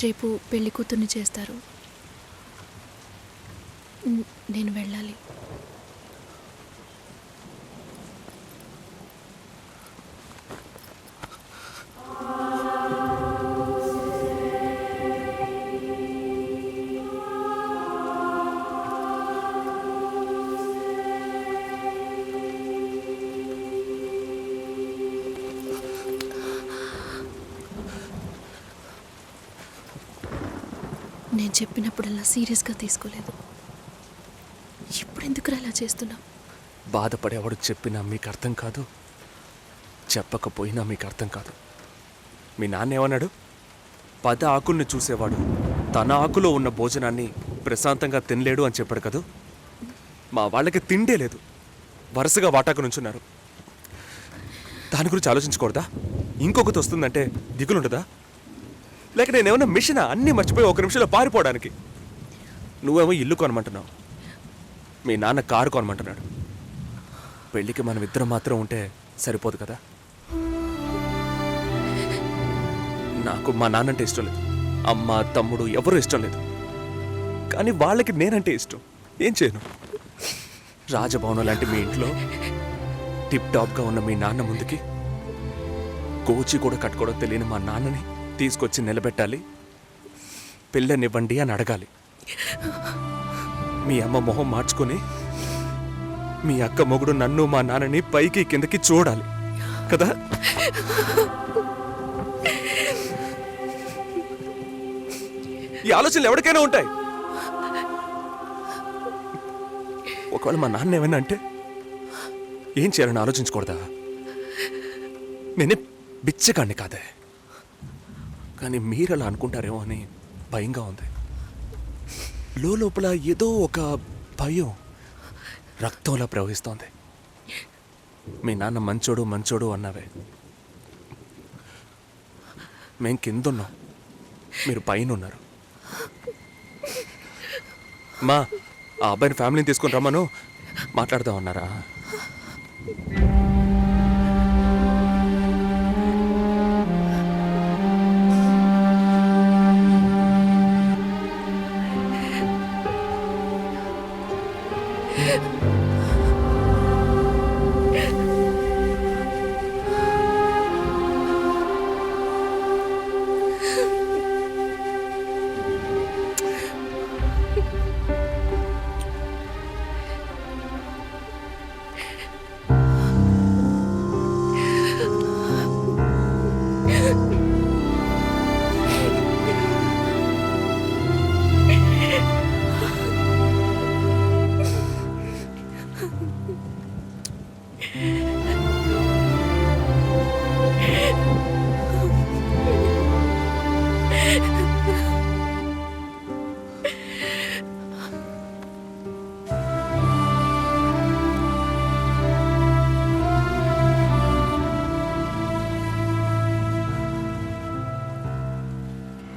రేపు పెళ్లి కూతుర్ని చేస్తారు. నేను వెళ్ళాలి. నేను చెప్పినప్పుడల్లా సీరియస్గా తీసుకోలేదు. ఇప్పుడు ఎందుకు అలా చేస్తున్నావు? బాధపడేవాడు చెప్పినా మీకు అర్థం కాదు, చెప్పకపోయినా మీకు అర్థం కాదు. మీ నాన్న ఏమన్నాడు? 10 ఆకుల్ని చూసేవాడు తన ఆకులో ఉన్న భోజనాన్ని ప్రశాంతంగా తినలేడు అని చెప్పాడు కదా. మా వాళ్ళకి తిండే లేదు, వరుసగా వాటాకు నుంచున్నారు. దాని గురించి ఆలోచించకూడదా? ఇంకొకటి వస్తుందంటే దిగులుండదా? లేక నేనేమన్నా మిషనా అన్నీ మర్చిపోయి 1 నిమిషంలో పారిపోవడానికి? నువ్వేమో ఇల్లు కొనమంటున్నావు, మీ నాన్న కారు కొనమంటున్నాడు. పెళ్ళికి మనం ఇద్దరం మాత్రం ఉంటే సరిపోదు కదా. నాకు మా నాన్నంటే ఇష్టం లేదు, అమ్మ తమ్ముడు ఎవరూ ఇష్టం లేదు. కానీ వాళ్ళకి నేనంటే ఇష్టం. ఏం చేయను? రాజభవనం లాంటి మీ ఇంట్లో టిప్ టాప్గా ఉన్న మీ నాన్న ముందుకి కోచి కూడా కట్టుకోవడం తెలియని మా నాన్నని తీసుకొచ్చి నిలబెట్టాలి. పిల్లనివ్వండి అని అడగాలి. మీ అమ్మ మొహం మార్చుకొని మీ అక్క మొగుడు నన్ను మా నాన్నని పైకి కిందకి చూడాలి కదా. ఈ ఆలోచనలు ఎవరికైనా ఉంటాయి. ఒకవేళ మా నాన్న ఏమైనా అంటే ఏం చేయాలని ఆలోచించకూడదా? నేనే బిచ్చగాడిని కాదే, కానీ మీరు అలా అనుకుంటారేమో అని భయంగా ఉంది. లోపల ఏదో ఒక భయం రక్తంలా ప్రవహిస్తోంది. మీ నాన్న మంచోడు మంచోడు అన్నావే, మేం కిందున్నాం, మీరు పైన ఉన్నారు. మా ఆ అబ్బాయిని ఫ్యామిలీని తీసుకుని రమ్మను, మాట్లాడదామన్నారా?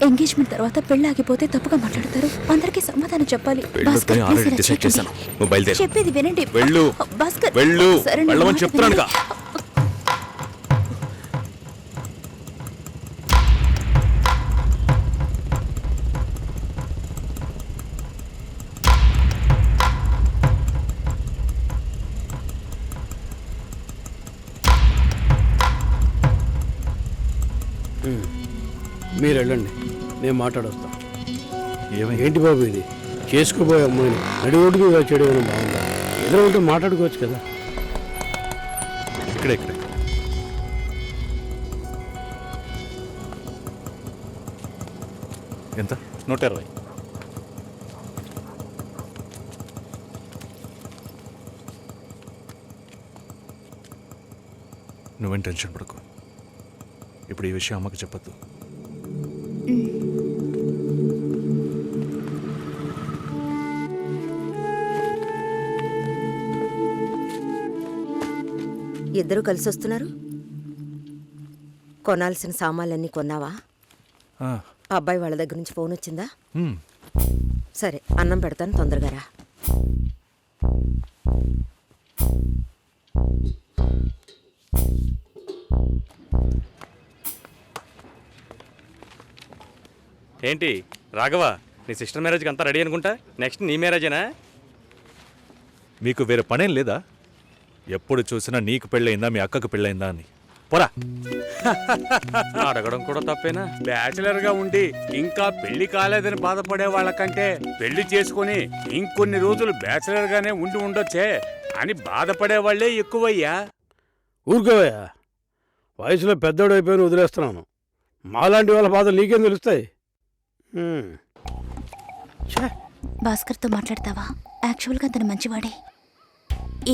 ఎంగేజ్మెంట్ తర్వాత పెళ్లి ఆగిపోతే తప్పుగా మాట్లాడతారు. అందరికీ సమాధానం చెప్పాలి. చెప్పేది వినండి. చెప్తున్నానుగా. మీరు వెళ్ళండి, నేను మాట్లాడొస్తా. ఏంటి బాబు ఇది? చేసుకోబోయే అమ్మాయిని నడిఒడ్డుకు వచ్చేయడం ఏమైనా బాగుందా? ఎదురు ఉంటే మాట్లాడుకోవచ్చు కదా. ఇక్కడే ఎంత? 120. నువ్వేం టెన్షన్ పడకు. ఇప్పుడు ఈ విషయం అమ్మకి చెప్పద్దు. ఇద్దరు కలిసి వస్తున్నారు. కొనాల్సిన సామాన్లన్నీ కొన్నావా? అబ్బాయి వాళ్ళ దగ్గర నుంచి ఫోన్ వచ్చిందా? సరే, అన్నం పెడతాను, తొందరగా రా. ఏంటి రాఘవ, నీ సిస్టర్ మ్యారేజ్కి అంతా రెడీ అనుకుంటా. నెక్స్ట్ నీ మ్యారేజేనా? మీకు వేరే పనేం లేదా? ఎప్పుడు చూసినా నీకు పెళ్ళయిందా మీ అక్కకు పెళ్ళయిందా అని. పోరా. అడగడం కూడా తప్పేనా? బ్యాచిలర్ గా ఉండి ఇంకా పెళ్లి కాలేదని బాధపడే వాళ్ళకంటే పెళ్లి చేసుకుని ఇంకొన్ని రోజులు బ్యాచిలర్ గానే ఉండి ఉండొచ్చే అని బాధపడే వాళ్ళే ఎక్కువయ్యా. ఊరుకోవయ్యా, వయసులో పెద్దోడు అయిపోయిన వదిలేస్తున్నాను. మాలాంటి వాళ్ళ బాధలు నీకేం తెలుస్తాయి? భాస్కర్తో మాట్లాడతావా? యాక్చువల్గా అతను మంచివాడే.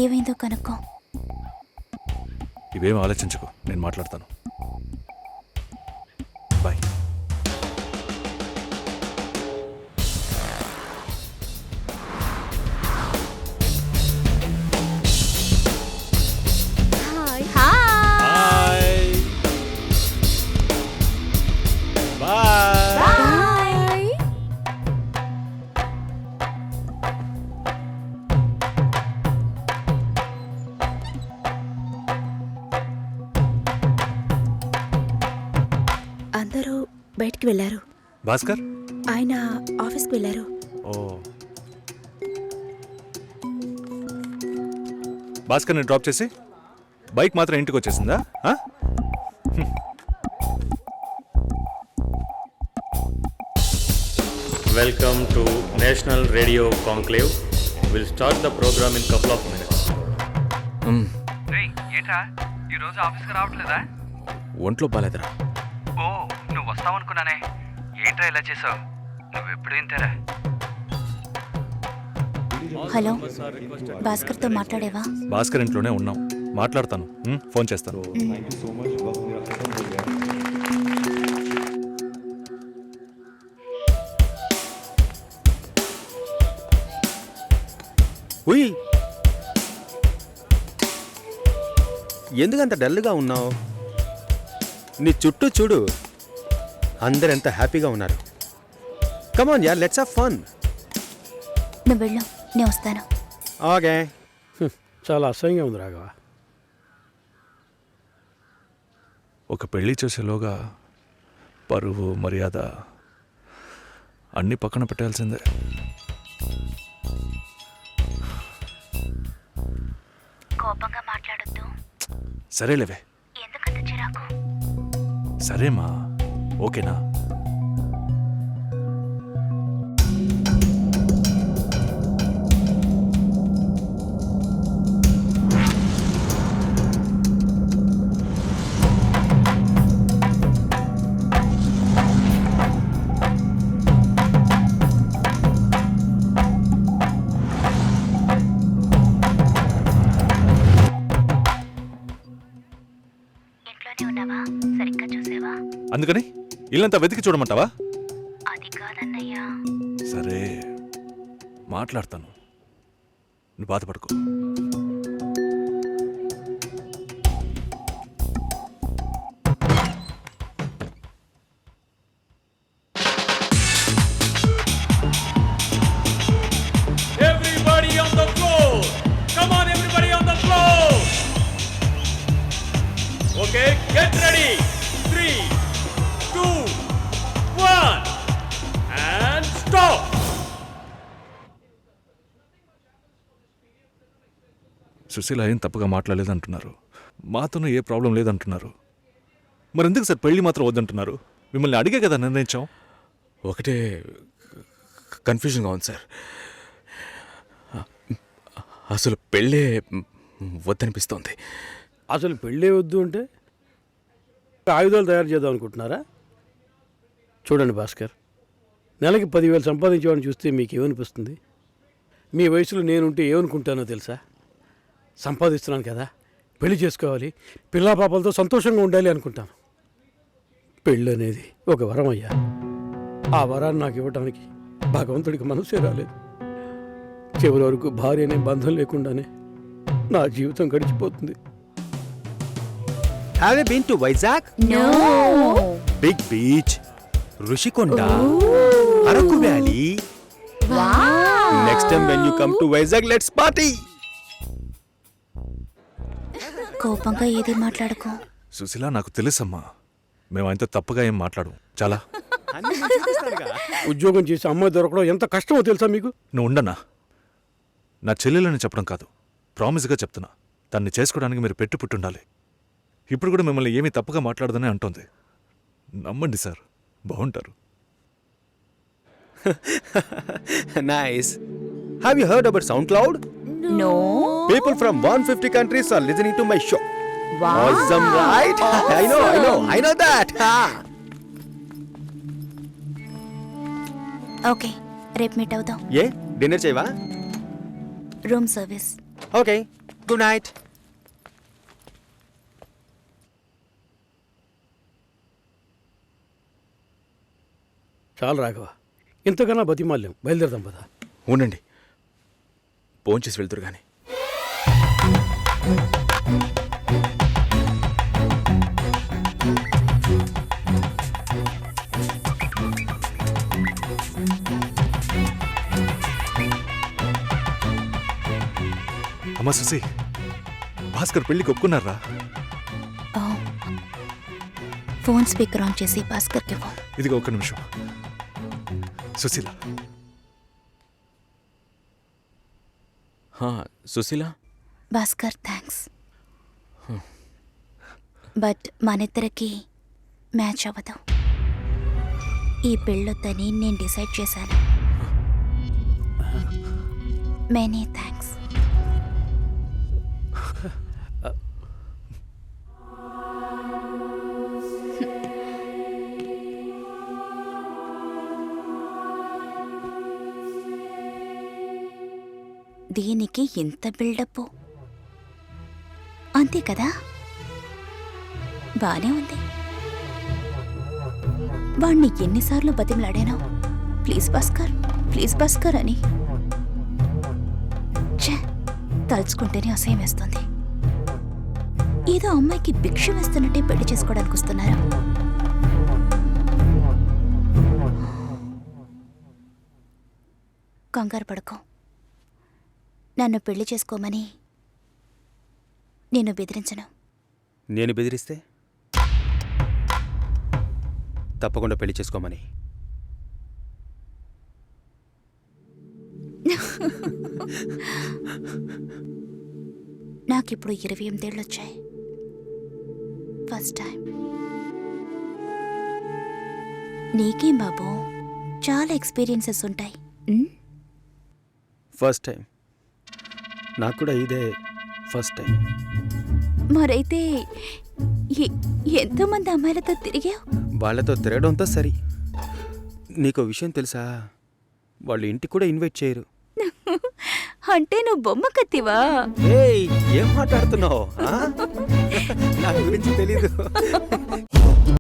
ఏమైందో కనుక్కో. ఇవేం ఆలోచించకు, నేను మాట్లాడతాను. బాయ్. హాయ్. బాయ్. అందరూ బయటికి వెళ్ళారు. భాస్కర్. ఆయన ఆఫీస్కి వెళ్ళారు. ఓ, భాస్కర్ని డ్రాప్ చేసి బైక్ మాత్రం ఇంటికి వచ్చేసిందా? Welcome to national radio conclave. Will start the programme in couple of minutes. ఏంట్రా ఈరోజు ఆఫీస్కి రావట్లేదా? ఒంట్లో బాలేదురా. ఓ, నువ్వు వస్తావనుకున్నానే. ఏంట్రా ఇలా చేసావు? నువ్వెప్పుడు ఇంతేరా? హలో, భాస్కర్తో మాట్లాడేవా? భాస్కర్ ఇంట్లోనే ఉన్నాం, మాట్లాడతాను. ఫోన్ చేస్తాను. ఉయ్, ఎందుకంత డల్గా ఉన్నావు? నీ చుట్టూ చూడు, అందరెంత హ్యాపీగా ఉన్నారు. కమాన్ యార్, లెట్స్ హావ్ ఫన్. నువ్వు వెళ్ళు, నేను వస్తాను. ఓకే. చాలా అసహ్యంగా ఉంది రాఘవ. ఒక పెళ్లి చేసేలోగా పరువు మర్యాద అన్నీ పక్కన పెట్టాల్సిందే. కోపంగా మాట్లాడొద్దు. సరేలేవే. ఎందుకంత చిరాకు? సరేమా, ఓకేనా? ఇంట్లోనే ఉన్నావా? సరిగ్గా చూసావా? అందుకని ఇల్లంతా వెతికి చూడమంటావా? అది కాదన్నయ్యా. సరే, మాట్లాడతాను, నువ్వు బాధపడుకో. Everybody on the floor! Come on, everybody on the floor! Okay, get ready. 3, 2, 1, and stop. Susheela ఏం తప్పుగా మాట్లాడలేదంటున్నారు, మాతోనూ ఏ ప్రాబ్లం లేదంటున్నారు. మరి ఎందుకు సార్ పెళ్లి మాత్రం వద్దంటున్నారు? మిమ్మల్ని అడిగే కదా నిర్ణయించాం. ఒకటే కన్ఫ్యూజన్గా ఉంది సార్. అసలు పెళ్ళే వద్దనిపిస్తోంది. అసలు పెళ్ళే వద్దు అంటే ఆయుధాలు తయారు చేద్దాం అనుకుంటున్నారా? చూడండి భాస్కర్, నెలకి 10,000 సంపాదించేవాడిని చూస్తే మీకు ఏమనిపిస్తుంది? మీ వయసులో నేనుంటే ఏమనుకుంటానో తెలుసా? సంపాదిస్తున్నాను కదా, పెళ్లి చేసుకోవాలి, పిల్లా పాపలతో సంతోషంగా ఉండాలి అనుకుంటాను. పెళ్ళి అనేది ఒక వరం అయ్యా. ఆ వరాన్ని నాకు ఇవ్వటానికి భగవంతుడికి మనసే రాలేదు. చివరి వరకు భార్య అనే బంధం లేకుండానే నా జీవితం గడిచిపోతుంది. Have you been to Vizag? No. Big beach, Rushikonda, Araku Valley. Wow. Next time when you come to Vizag, let's party. కోపంగా ఏది మాట్లాడుకో. సుశీల, నాకు తెలుసమ్మా, మేము ఆయనతో తప్పుగా ఏం మాట్లాడు. చాలా అన్నీ నేను చూపిస్తానుగా. ఉద్యోగం చేసి అమ్మాయి దొరకడం ఎంత కష్టమో తెలుసా మీకు? నువ్వు ఉండన్నా. నా చెల్లెలని చెప్పడం కాదు, ప్రామిస్గా చెప్తున్నా. తన్ని చేసుకోవడానికి మీరు పుట్టుండాలి. ఇప్పుడు కూడా మిమ్మల్ని ఏమీ తప్పుగా మాట్లాడదని అంటోంది. నమ్మండి సార్, బాగుంటారు. Nice. Have you heard about SoundCloud? No. People from 150 countries are listening to my show. Wow. Awesome, right? I know that. Okay, రేపు మీట్ అవుదాం. ఏ డిన్నర్ చేయవా? Room service. Okay, good night. చాలు రాఘవ, ఇంతకన్నా బతిమాల్యం. బయలుదేరదాం పదా. ఉండండి, భోంచేసి వెళ్తురు కానీ. అమ్మా సుసి, భాస్కర్ పెళ్ళికి ఒప్పుకున్నారా? ఫోన్ స్పీకర్ ఆన్ చేసి భాస్కర్కి ఫోన్. ఇదిగో ఒక్క నిమిషం. సుశీల. సుశీల, భాస్కర్ థ్యాంక్స్, బట్ మనిద్దరికి మ్యాచ్ అవ్వదు. ఈ పెళ్ళొద్దని నేను డిసైడ్ చేశాను. Many thanks. దీనికి ఎంత బిల్డప్, అంతే కదా? బానే ఉంది. వాణ్ణి ఎన్నిసార్లు బతిమలాడాను, ప్లీజ్ భాస్కర్, ప్లీజ్ భాస్కర్ అని. ఛే, తలుచుకుంటేనే అసహ్యం వేస్తుంది. ఏదో అమ్మాయికి భిక్ష వేస్తున్నట్టే పెళ్లి చేసుకోవడానికి వస్తున్నారు. కంగారు పడుకో. నన్ను పెళ్లి చేసుకోమని నేను బెదిరించను. నేను బెదిరిస్తే తప్పకుండా పెళ్లి చేసుకోమని. నాకిప్పుడు 28 ఏళ్ళు వచ్చాయి. First time. నీకేం బాబు, చాలా ఎక్స్పీరియన్సెస్ ఉంటాయి. First time. నాకు కూడా ఇదే ఫస్ట్ టైం. మరైతే ఎంతోమంది అమ్మాయిలతో తిరిగావు? వాళ్ళతో తిరగడంతో సరి. నీకో విషయం తెలుసా, వాళ్ళు ఇంటికి కూడా ఇన్వైట్ చేయరు. అంటే నువ్వు బొమ్మ కత్తివా? ఏయ్, ఏం మాట్లాడుతున్నావు? నా గురించి తెలీదు.